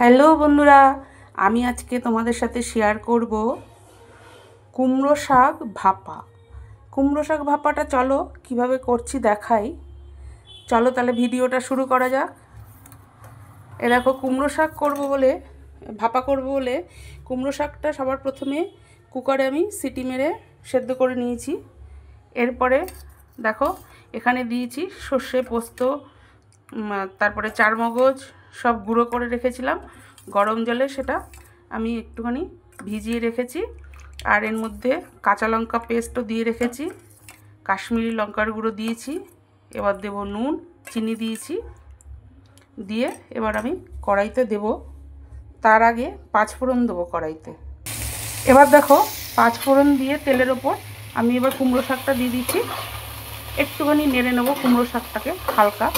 Hello বন্ধুরা, আমি আজকে তোমাদের সাথে শেয়ার করব কুমড়ো শাক ভাপা। কুমড়ো শাক ভাপাটা চলো কিভাবে করছি দেখাই। চলো তাহলে ভিডিওটা শুরু করা যাক। এ দেখো, কুমড়ো শাক করব বলে, ভাপা করব বলে কুমড়ো শাকটা সবার প্রথমে কুকারে আমি সিটি মেরে সেদ্ধ করে নিয়েছি। এরপরে দেখো এখানে দিয়েছি সর্ষে, পোস্ত, তারপরে চারমগজ সব গুঁড়ো করে রেখেছিলাম গরম জলে, সেটা আমি একটুখানি ভিজিয়ে রেখেছি। আর এর মধ্যে কাঁচা লঙ্কা পেস্টও দিয়ে রেখেছি, কাশ্মীরি লঙ্কার গুঁড়ো দিয়েছি। এবার দেব নুন, চিনি দিয়েছি, দিয়ে এবার আমি কড়াইতে দেব। তার আগে পাঁচফোড়ন দেবো কড়াইতে। এবার দেখো পাঁচফোড়ন দিয়ে তেলের ওপর আমি এবার কুমড়ো শাকটা দিয়ে দিচ্ছি। একটুখানি নেড়ে নেবো কুমড়ো শাকটাকে হালকা।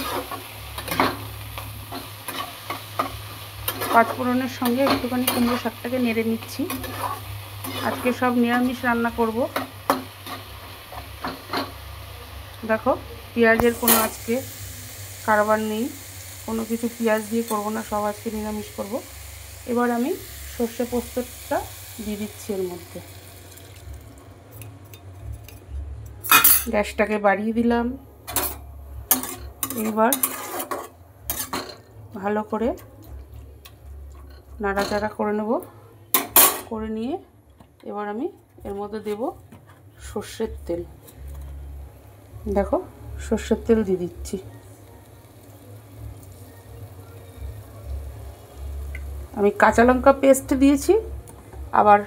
পাঁচফোড়নের সঙ্গে একটুখানি কুমড়ো শাকটাকে নেড়ে নিচ্ছি। আজকে সব নিরামিষ রান্না করব। দেখো পেঁয়াজের কোনো আজকে কারবার নেই, কোনো কিছু পেঁয়াজ দিয়ে করব না, সব আজকে নিরামিষ করব। এবার আমি সর্ষে পোস্তটা দিয়ে দিচ্ছি এর মধ্যে। গ্যাসটাকে বাড়িয়ে দিলাম। এবার ভালো করে নাড়াচাড়া করে নেব। করে নিয়ে এবার আমি এর মধ্যে দেব সর্ষের তেল। দেখো সর্ষের তেল দিয়ে দিচ্ছি। আমি কাঁচা লঙ্কা পেস্ট দিয়েছি, আবার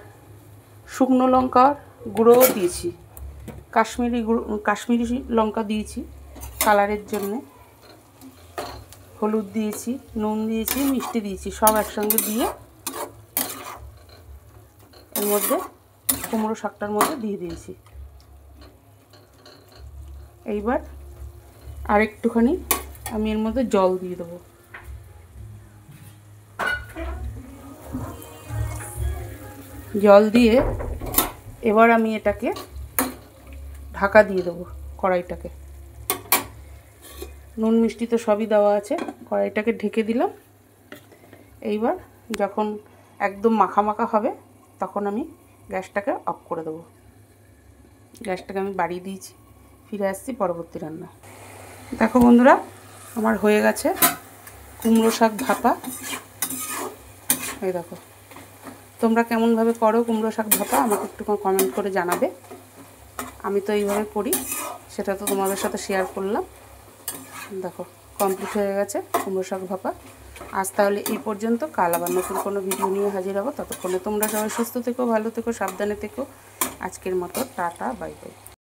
শুকনো লঙ্কার গুঁড়োও দিয়েছি, কাশ্মীরি লঙ্কা দিয়েছি কালারের জন্যে, হলুদ দিয়েছি, নুন দিয়েছি, মিষ্টি দিয়েছি, সব একসঙ্গে দিয়ে এর মধ্যে কুমড়ো শাকটার মধ্যে দিয়ে দিয়েছি। এইবার আরেকটুখানি আমি এর মধ্যে জল দিয়ে দেবো। জল দিয়ে এবার আমি এটাকে ঢাকা দিয়ে দেবো কড়াইটাকে। নুন মিষ্টি তো সবই দেওয়া আছে, কড়াইটাকে ঢেকে দিলাম। এইবার যখন একদম মাখা মাখা হবে তখন আমি গ্যাসটাকে অফ করে দেবো। গ্যাসটাকে আমি বাড়িয়ে দিয়েছি। ফিরে আসছি পরবর্তী রান্না। দেখো বন্ধুরা, আমার হয়ে গেছে কুমড়ো শাক ভাপা। এই দেখো, তোমরা কেমনভাবে করো কুমড়ো শাক ভাপা আমাকে একটু কমেন্ট করে জানাবে। আমি তো এইভাবে করি, সেটা তো তোমাদের সাথে শেয়ার করলাম। দেখো কমপ্লিট হয়ে গেছে কুমড়ো শাক ভাপা। আজ তাহলে এই পর্যন্ত। কাল আবার নতুন কোনো ভিডিও নিয়ে হাজির হবো। ততক্ষণে তোমরা সবাই সুস্থ থেকো, ভালো থেকো, সাবধানে থেকো। আজকের মতো টাটা, বাই বাই।